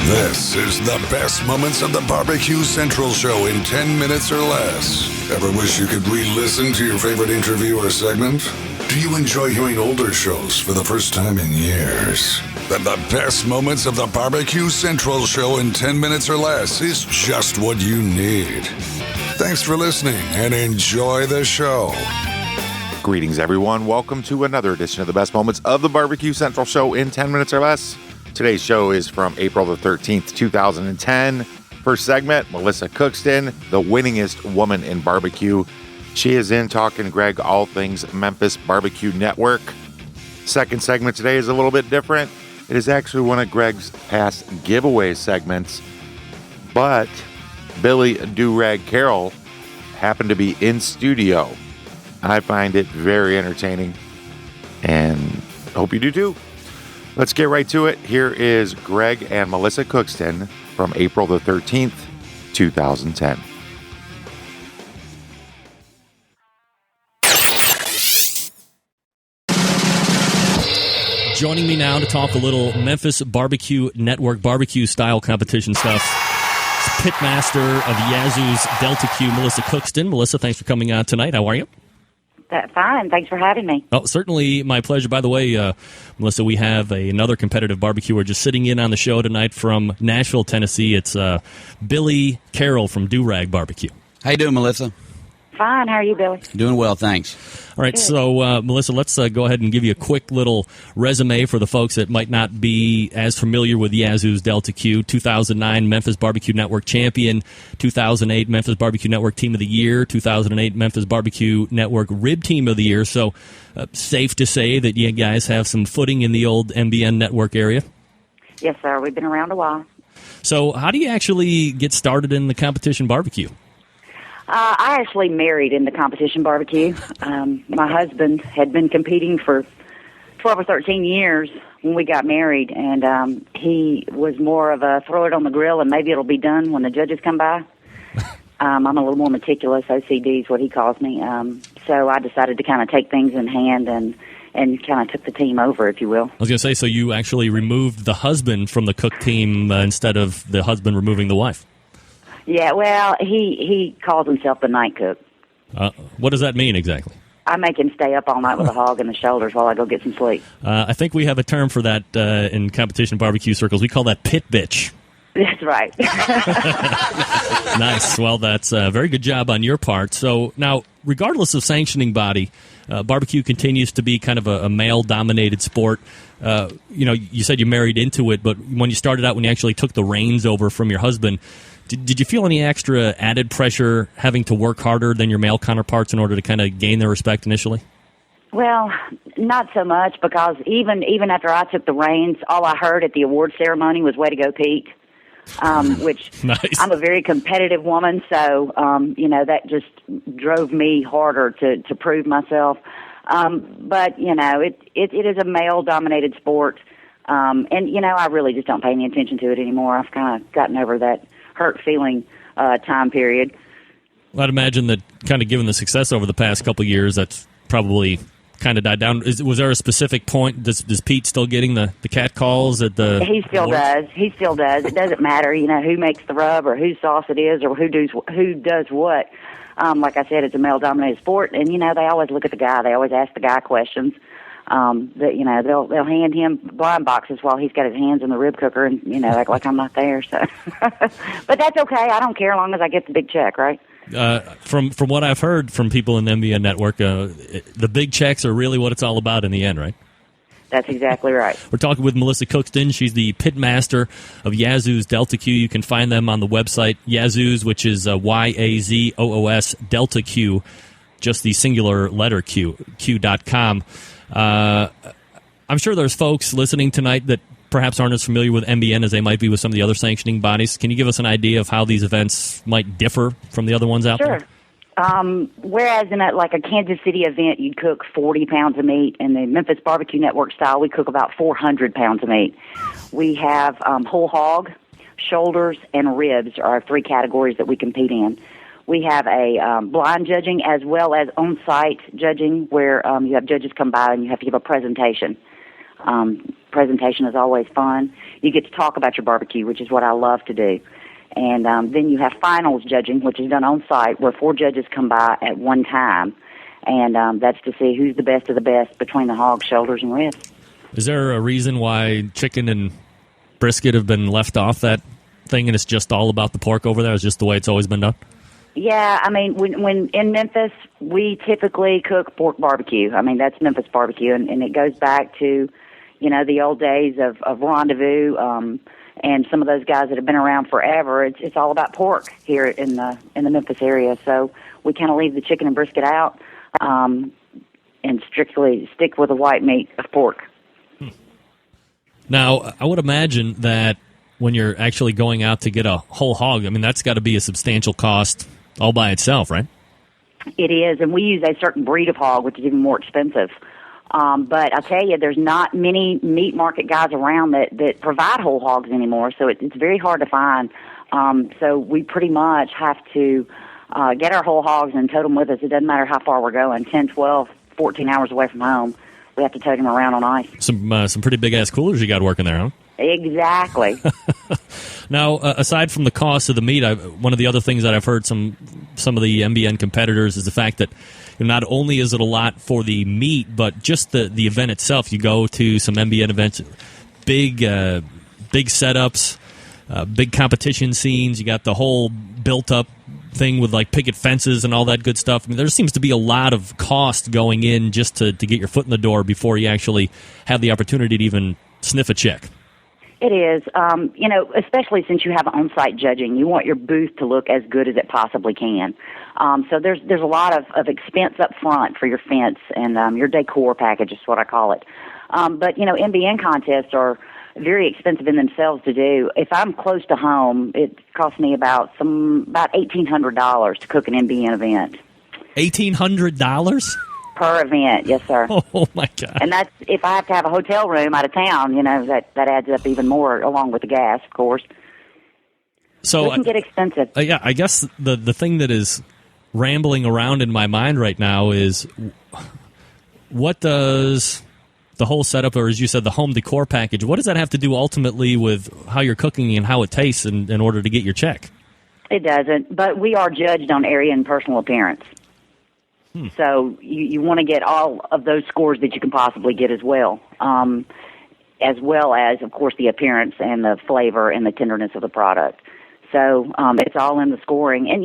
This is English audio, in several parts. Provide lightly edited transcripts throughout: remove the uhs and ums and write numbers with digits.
This is the best moments of the Barbecue Central show in 10 minutes or less. Ever wish you could re-listen to your favorite interview or segment? Do you enjoy hearing older shows for the first time in years? Then the best moments of the Barbecue Central show in 10 minutes or less is just what you need. Thanks for listening and enjoy the show. Greetings, everyone. Welcome to another edition of the best moments of the Barbecue Central show in 10 minutes or less. Today's show is from April the 13th, 2010. First segment, Melissa Cookston, the winningest woman in barbecue. She is in talking Greg all things Memphis Barbecue Network. Second segment today is a little bit different. It is actually one of Greg's past giveaway segments, but Billy Do-Rag Carroll happened to be in studio. I find it very entertaining, and hope you do too. Let's get right to it. Here is Greg and Melissa Cookston from April the 13th, 2010. Joining me now to talk a little Memphis Barbecue Network barbecue style competition stuff. It's Pitmaster of Yazoo's Delta Q, Melissa Cookston. Melissa, thanks for coming on tonight. How are you? Fine. Thanks for having me. Oh, certainly my pleasure. By the way, Melissa, we have another competitive barbecuer just sitting in on the show tonight from Nashville, Tennessee. It's Billy Carroll from Do-Rag Barbecue. How you doing, Melissa? Fine. How are you, Billy? Doing well, thanks. All right, so Melissa, let's go ahead and give you a quick little resume for the folks that might not be as familiar with Yazoo's Delta Q. 2009 Memphis Barbecue Network champion, 2008 Memphis Barbecue Network Team of the Year, 2008 Memphis Barbecue Network Rib Team of the Year. So safe to say that you guys have some footing in the old MBN network area? Yes, sir. We've been around a while. So how do you actually get started in the competition barbecue? I actually married in the competition barbecue. My husband had been competing for 12 or 13 years when we got married, and he was more of a throw it on the grill and maybe it'll be done when the judges come by. I'm a little more meticulous, OCD is what he calls me. So I decided to kind of take things in hand and kind of took the team over, if you will. I was going to say, so you actually removed the husband from the cook team instead of the husband removing the wife. Yeah, well, he calls himself the night cook. What does that mean exactly? I make him stay up all night with a hog in the shoulders while I go get some sleep. I think we have a term for that in competition barbecue circles. We call that pit bitch. That's right. Nice. Well, that's a very good job on your part. So now, regardless of sanctioning body, barbecue continues to be kind of a male-dominated sport. You said you married into it, but when you started out, when you actually took the reins over from your husband, did you feel any extra added pressure having to work harder than your male counterparts in order to kind of gain their respect initially? Well, not so much, because even after I took the reins, all I heard at the award ceremony was "Way to go, Pete," which nice. I'm a very competitive woman, so that just drove me harder to prove myself. But it is a male-dominated sport, and I really just don't pay any attention to it anymore. I've kind of gotten over that hurt feeling time period. Well, I'd imagine that kind of given the success over the past couple of years, that's probably kind of died down. Was there a specific point? Does Pete still getting the cat calls at the? He still does. He still does. It doesn't matter, who makes the rub or whose sauce it is or who does what. Like I said, it's a male-dominated sport, and they always look at the guy. They always ask the guy questions. They'll hand him blind boxes while he's got his hands in the rib cooker, and act like I'm not there. So, but that's okay. I don't care as long as I get the big check, right? From what I've heard from people in the MBN network, the big checks are really what it's all about in the end, right? That's exactly right. We're talking with Melissa Cookston. She's the pitmaster of Yazoo's Delta Q. You can find them on the website Yazoo's, which is YAZOOS Delta Q, just the singular letter Q.com. I'm sure there's folks listening tonight that perhaps aren't as familiar with MBN as they might be with some of the other sanctioning bodies. Can you give us an idea of how these events might differ from the other ones out there? Sure. Whereas in a Kansas City event, you'd cook 40 pounds of meat, in the Memphis Barbecue Network style, we cook about 400 pounds of meat. We have whole hog, shoulders, and ribs are our three categories that we compete in. We have a blind judging as well as on-site judging where you have judges come by and you have to give a presentation. presentation is always fun. You get to talk about your barbecue, which is what I love to do. And then you have finals judging, which is done on site, where 4 judges come by at one time. And that's to see who's the best of the best between the hog, shoulders, and ribs. Is there a reason why chicken and brisket have been left off that thing, and it's just all about the pork over there? It's just the way it's always been done? Yeah, I mean, when in Memphis, we typically cook pork barbecue. I mean, that's Memphis barbecue, and it goes back to, the old days of Rendezvous, and some of those guys that have been around forever. It's all about pork here in the Memphis area. So we kind of leave the chicken and brisket out, and strictly stick with the white meat of pork. Now, I would imagine that when you're actually going out to get a whole hog, I mean, that's got to be a substantial cost all by itself, right? It is, and we use a certain breed of hog, which is even more expensive. But I'll tell you, there's not many meat market guys around that provide whole hogs anymore, so it's very hard to find. So we pretty much have to get our whole hogs and tote them with us. It doesn't matter how far we're going, 10, 12, 14 hours away from home. We have to tote them around on ice. Some pretty big-ass coolers you got working there, huh? Exactly. Now, aside from the cost of the meat, one of the other things that I've heard some of the MBN competitors is the fact that not only is it a lot for the meat, but just the event itself. You go to some MBN events, big setups, big competition scenes. You got the whole built-up thing with like picket fences and all that good stuff. I mean, there seems to be a lot of cost going in just to get your foot in the door before you actually have the opportunity to even sniff a check. It is, especially since you have on-site judging, you want your booth to look as good as it possibly can. So there's a lot of expense up front for your fence and your decor package is what I call it. But MBN contests are very expensive in themselves to do. If I'm close to home, it costs me about $1,800 to cook an MBN event. $1,800? Per event, yes, sir. Oh, my God. And that's if I have to have a hotel room out of town, that adds up even more, along with the gas, of course. So it can get expensive. Yeah, I guess the thing that is rambling around in my mind right now is what does the whole setup, or as you said, the home decor package, what does that have to do ultimately with how you're cooking and how it tastes in order to get your check? It doesn't, but we are judged on area and personal appearance. So you want to get all of those scores that you can possibly get as well as, of course, the appearance and the flavor and the tenderness of the product. So it's all in the scoring. And,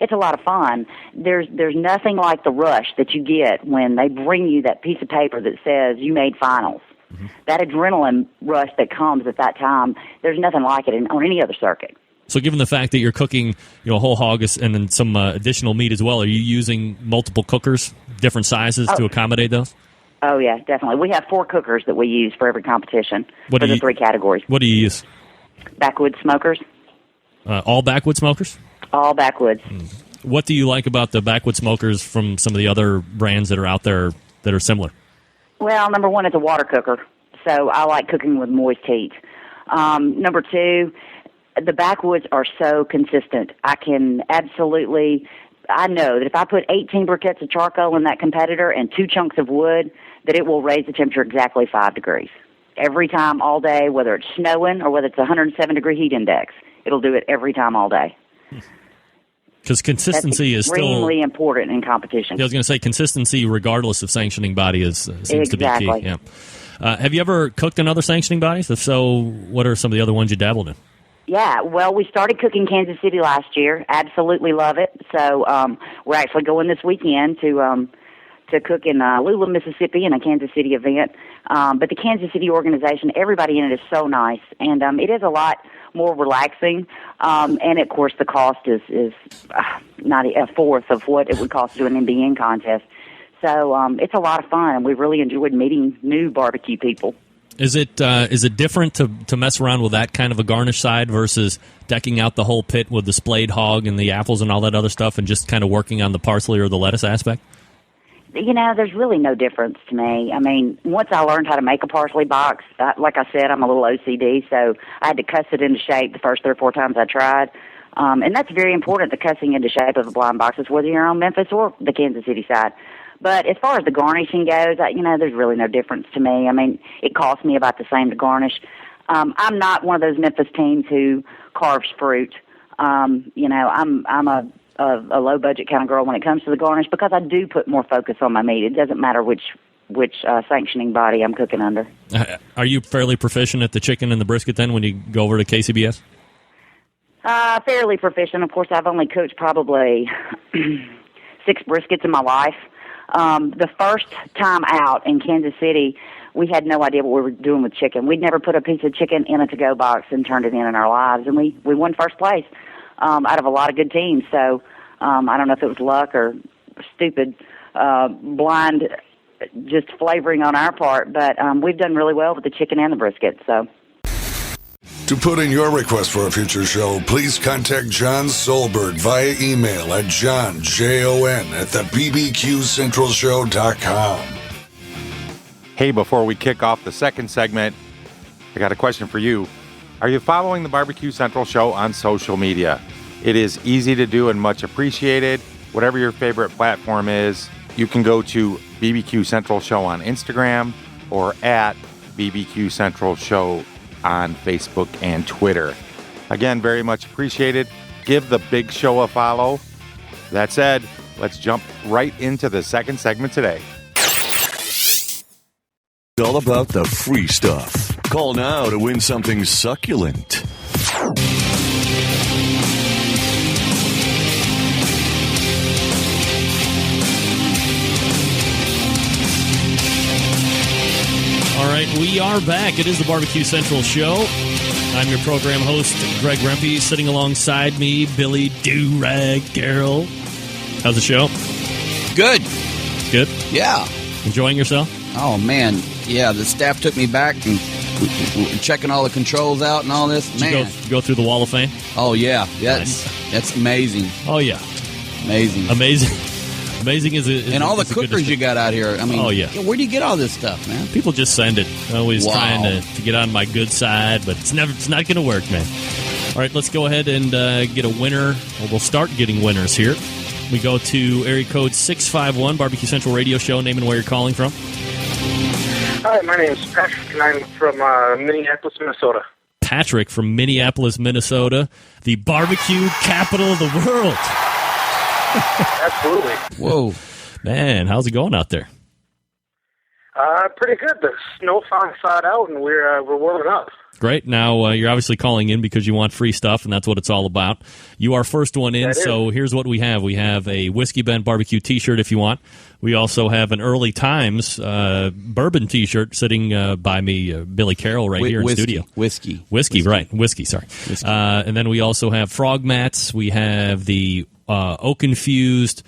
it's a lot of fun. There's nothing like the rush that you get when they bring you that piece of paper that says you made finals. Mm-hmm. That adrenaline rush that comes at that time, there's nothing like it on any other circuit. So given the fact that you're cooking, a whole hog and then some additional meat as well, are you using multiple cookers, different sizes to accommodate those? Oh, yeah, definitely. We have 4 cookers that we use for every competition for the 3 categories. What do you use? Backwoods smokers. All Backwoods smokers? All Backwoods. What do you like about the Backwoods smokers from some of the other brands that are out there that are similar? Well, number 1, it's a water cooker, so I like cooking with moist heat. Number 2, the Backwoods are so consistent. I know that if I put 18 briquettes of charcoal in that competitor and 2 chunks of wood, that it will raise the temperature exactly 5 degrees. Every time, all day, whether it's snowing or whether it's a 107-degree heat index. It'll do it every time, all day. Because consistency is still extremely important in competition. I was going to say consistency, regardless of sanctioning body, seems to be key. Yeah. Have you ever cooked in other sanctioning bodies? If so, what are some of the other ones you dabbled in? Yeah, well, we started cooking Kansas City last year. Absolutely love it. So we're actually going this weekend to cook in Lula, Mississippi, in a Kansas City event. But the Kansas City organization, everybody in it is so nice, and it is a lot more relaxing. And of course, the cost is not a fourth of what it would cost to do an MBN contest. So it's a lot of fun, and we've really enjoyed meeting new barbecue people. Is it different to mess around with that kind of a garnish side versus decking out the whole pit with the splayed hog and the apples and all that other stuff, and just kind of working on the parsley or the lettuce aspect? There's really no difference to me. I mean, once I learned how to make a parsley box, like I said, I'm a little OCD, so I had to cuss it into shape the first 3 or 4 times I tried. And that's very important, the cussing into shape of the blind boxes, whether you're on Memphis or the Kansas City side. But as far as the garnishing goes, there's really no difference to me. I mean, it costs me about the same to garnish. I'm not one of those Memphis teens who carves fruit. I'm a low budget kind of girl when it comes to the garnish because I do put more focus on my meat. It doesn't matter which sanctioning body I'm cooking under. Are you fairly proficient at the chicken and the brisket then when you go over to KCBS? Fairly proficient. Of course, I've only cooked probably 6 briskets in my life. The first time out in Kansas City, we had no idea what we were doing with chicken. We'd never put a piece of chicken in a to-go box and turned it in our lives, and we won first place out of a lot of good teams. So I don't know if it was luck or stupid, blind, just flavoring on our part, but we've done really well with the chicken and the brisket. So. To put in your request for a future show, please contact John Solberg via email at johnjon@thebbqcentralshow.com. Hey, before we kick off the second segment, I got a question for you. Are you following the Barbecue Central Show on social media? It is easy to do and much appreciated. Whatever your favorite platform is, you can go to BBQ Central Show on Instagram or at BBQ Central Show on Facebook and Twitter. Again, very much appreciated. Give the big show a follow. That said, let's jump right into the second segment today. All about the free stuff. Call now to win something succulent. All right, we are back. It is the Barbecue Central Show. I'm your program host, Greg Rempe. Sitting alongside me, Billy Do-Rag Carroll. How's the show? Good. Good? Yeah. Enjoying yourself? Oh, man. Yeah, the staff took me back and checking all the controls out and all this. Did Man. you go through the Wall of Fame? Oh, yeah. Nice. That's amazing. Oh, yeah. Amazing. Amazing. Amazing is it? And all the cookers you got out here. I mean, oh, yeah. Where do you get all this stuff, man? People just send it. Always Wow. trying to get on my good side, but it's not going to work, man. All right, let's go ahead and get a winner. Well, we'll start getting winners here. We go to area code 651, Barbecue Central Radio Show. Name and where you're calling from. Hi, my name is Patrick, and I'm from Minneapolis, Minnesota. Patrick from Minneapolis, Minnesota, the barbecue capital of the world. Absolutely. Whoa. Man, how's it going out there? Pretty good. The snow finally thawed out, and we're warming up. Great. Now, you're obviously calling in because you want free stuff, and that's what it's all about. You are first one in, so here's what we have. We have a Whiskey Bent Barbecue T-shirt if you want. We also have an Early Times bourbon T-shirt sitting by me, Billy Carroll, right here in studio. Whiskey, right. Whiskey, sorry. Whiskey. And then we also have frog mats. We have the the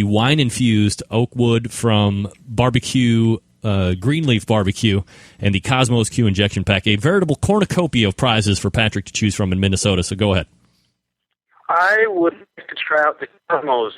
wine-infused oak wood from Barbecue Greenleaf Barbecue, and the Cosmos Q Injection Pack, a veritable cornucopia of prizes for Patrick to choose from in Minnesota. So go ahead. I would like to try out the Cosmos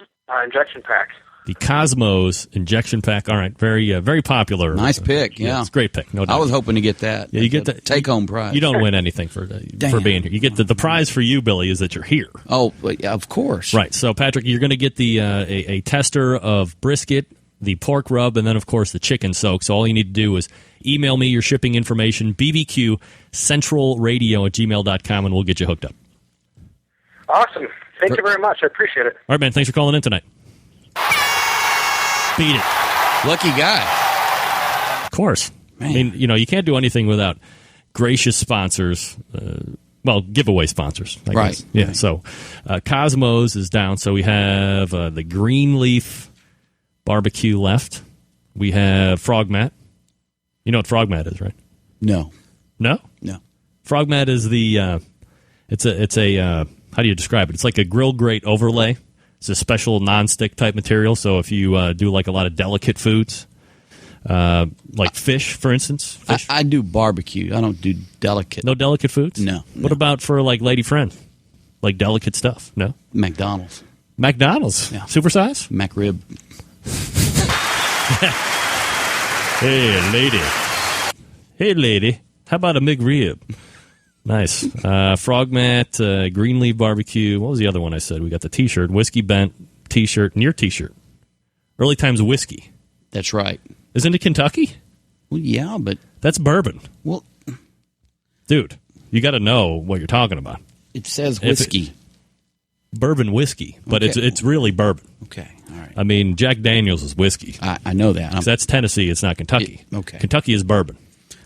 Injection Pack. The Cosmos Injection Pack. All right, very popular. Nice pick. Yeah, it's a great pick. No doubt. I was hoping to get that. Yeah, you get the take-home prize. You don't win anything for being here. You get the prize for you, Billy, is that you're here. Oh, yeah, of course. Right. So, Patrick, you're going to get the a tester of brisket, the pork rub, and then, of course, the chicken soak. So all you need to do is email me your shipping information, bbqcentralradio@gmail.com, and we'll get you hooked up. Awesome. Thank you very much. I appreciate it. All right, man. Thanks for calling in tonight. Beat it. Lucky guy. Of course. Man. I mean, you can't do anything without gracious sponsors. Giveaway sponsors. I Right. guess. Yeah, right. so Cosmos is down. So we have the Greenleaf Barbecue left. We have Frog Mat. You know what Frog Mat is, right? No. No? No. Frog Mat is the it's a how do you describe it? It's like a grill grate overlay. It's a special nonstick type material. So if you do like a lot of delicate foods, like fish, for instance. Fish. I do barbecue. I don't do delicate. No delicate foods? No. What about for like lady friend? Like delicate stuff? No? McDonald's. McDonald's? Yeah. Supersize? McRib. Hey, lady. How about a McRib? Nice. Frog Mat, Greenleaf Barbecue. What was the other one I said? We got the T-shirt, Whiskey Bent T-shirt, and your T-shirt. Early Times whiskey. That's right. Isn't it Kentucky? Well, yeah, but That's bourbon. well, Dude, you got to know what you're talking about. it says whiskey. Bourbon whiskey, but Okay. it's really bourbon. Okay, all right. I mean, Jack Daniels is whiskey. I know that. 'Cause that's Tennessee. It's not Kentucky. Okay. Kentucky is bourbon.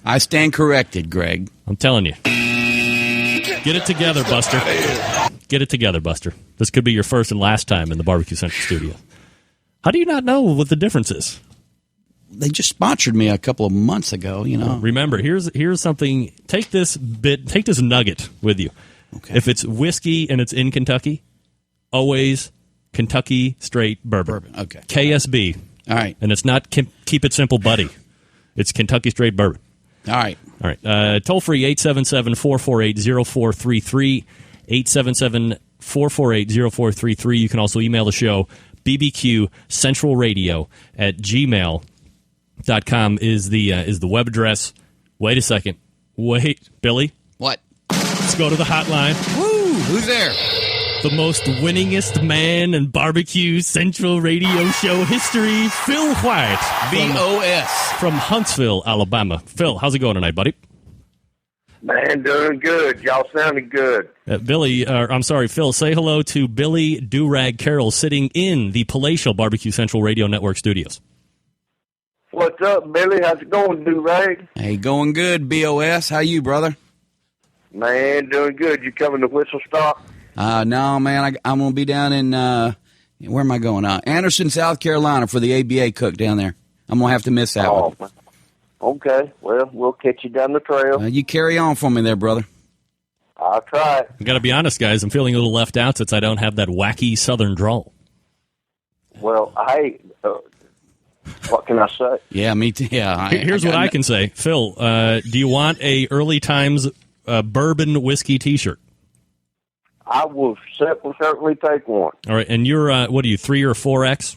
I stand corrected, Greg. I'm telling you. Get it together, Buster. Get it together, Buster. This could be your first and last time in the Barbecue Central studio. How do you not know what the difference is? They just sponsored me a couple of months ago. You know. Remember, here's something. Take this nugget with you. Okay. If it's whiskey and it's in Kentucky, always Kentucky straight bourbon. Okay. KSB. All right. And it's not Keep It Simple Buddy. It's Kentucky straight bourbon. All right. All right. Toll free 877-448-0433. 877-448-0433. You can also email the show. BBQ Central Radio at gmail.com is the web address. Wait a second. Wait, Billy. What? Let's go to the hotline. Woo! Who's there? The most winningest man in Barbecue Central Radio Show history, Phil White. BOS. From Huntsville, Alabama. Phil, how's it going tonight, buddy? Man, doing good. Y'all sounding good. Phil, say hello to Billy Durag Carroll sitting in the palatial Barbecue Central Radio Network studios. What's up, Billy? How's it going, Durag? Hey, going good, BOS. How you, brother? Man, doing good. You coming to Whistle Stop? No, man. I'm going to be down in, where am I going? Anderson, South Carolina for the ABA cook down there. I'm going to have to miss that one. Okay. Well, we'll catch you down the trail. You carry on for me there, brother. I'll try it. I got to be honest, guys. I'm feeling a little left out since I don't have that wacky Southern drawl. Well, hey, what can I say? Yeah, me too. Yeah. Here's what I can say. Phil, do you want a Early Times bourbon whiskey T-shirt? I will certainly take one. All right, and you're, what are you, 3 or 4X?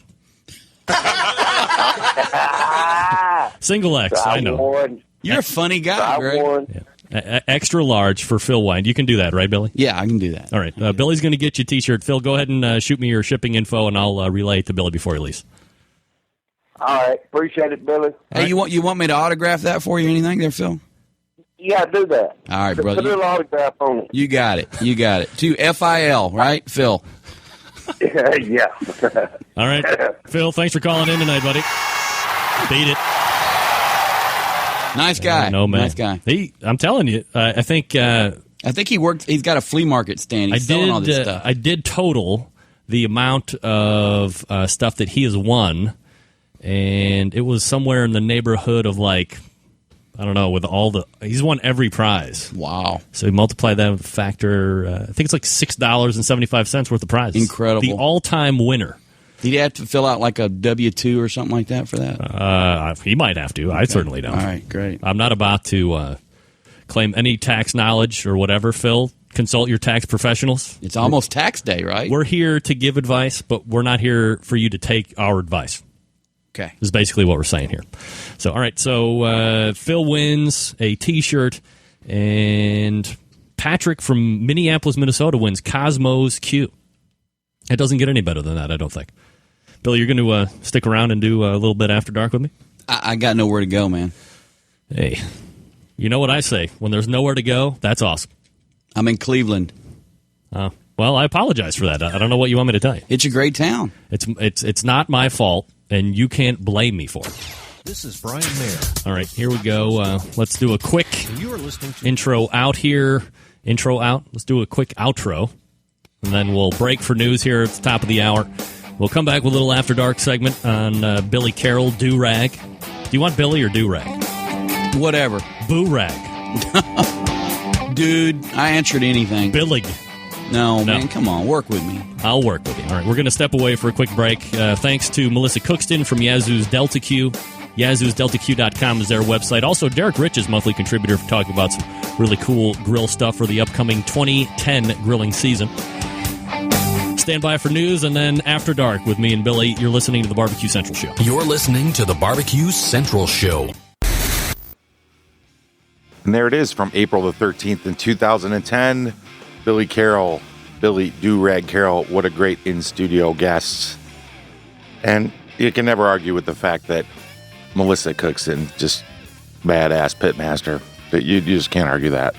Single X, I know. Won. You're a funny guy, I Greg. won. Extra large for Phil Wine. You can do that, right, Billy? Yeah, I can do that. All right, Billy's going to get you a T-shirt. Phil, go ahead and shoot me your shipping info, and I'll relay it to Billy before he leaves. All right. Appreciate it, Billy. Hey, you want me to autograph that for you or anything there, Phil? Yeah, do that. All right, brother. Put a little autograph on it. You got it. To FIL, right, Phil? Yeah. All right. Phil, thanks for calling in tonight, buddy. Beat it. Nice guy. No, man. Nice guy. I'm telling you, I think he worked. He's got a flea market stand. He's selling all this stuff. I did total the amount of stuff that he has won, and it was somewhere in the neighborhood of like, I don't know, he's won every prize. Wow. So you multiply that with a factor, I think it's like $6.75 worth of prizes. Incredible. The all-time winner. Did he have to fill out like a W-2 or something like that for that? He might have to. I certainly don't. All right, great. I'm not about to claim any tax knowledge or whatever, Phil. Consult your tax professionals. It's almost tax day, right? We're here to give advice, but we're not here for you to take our advice. Okay. Is basically what we're saying here. So, all right. So, Phil wins a T-shirt, and Patrick from Minneapolis, Minnesota wins Cosmos Q. It doesn't get any better than that, I don't think. Billy, you're going to stick around and do a little bit after dark with me? I got nowhere to go, man. Hey, you know what I say? When there's nowhere to go, that's awesome. I'm in Cleveland. Well, I apologize for that. I don't know what you want me to tell you. It's a great town. It's not my fault, and you can't blame me for it. This is Brian Mayer. All right, here we go. Let's do a quick You are listening to intro out here. Intro out. Let's do a quick outro, and then we'll break for news here at the top of the hour. We'll come back with a little After Dark segment on Billy Carroll, Do-Rag. Do you want Billy or Do-Rag? Whatever. Boo-Rag. Dude, I answered anything. Billy. No, man, come on. Work with me. I'll work with you. All right, we're going to step away for a quick break. Thanks to Melissa Cookston from Yazoo's Delta Q. Yazoo'sDeltaQ.com is their website. Also, Derek Rich is monthly contributor for talking about some really cool grill stuff for the upcoming 2010 grilling season. Stand by for news, and then After Dark with me and Billy. You're listening to the Barbecue Central Show. You're listening to the Barbecue Central Show. And there it is from April the 13th in 2010. Billy Carroll, Billy Do-Rag Carroll. What a great in-studio guest. And you can never argue with the fact that Melissa Cookson, just badass pitmaster. But you just can't argue that.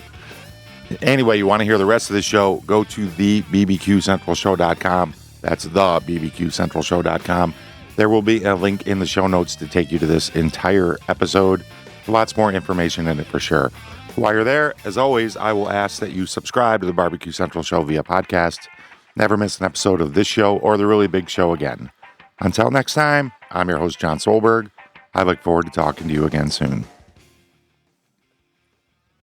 Anyway, you want to hear the rest of the show, go to the bbqcentralshow.com. That's the bbqcentralshow.com. There will be a link in the show notes to take you to this entire episode. Lots more information in it for sure. While you're there, as always, I will ask that you subscribe to the Barbecue Central Show via podcast. Never miss an episode of this show or the Really Big Show again. Until next time, I'm your host, John Solberg. I look forward to talking to you again soon.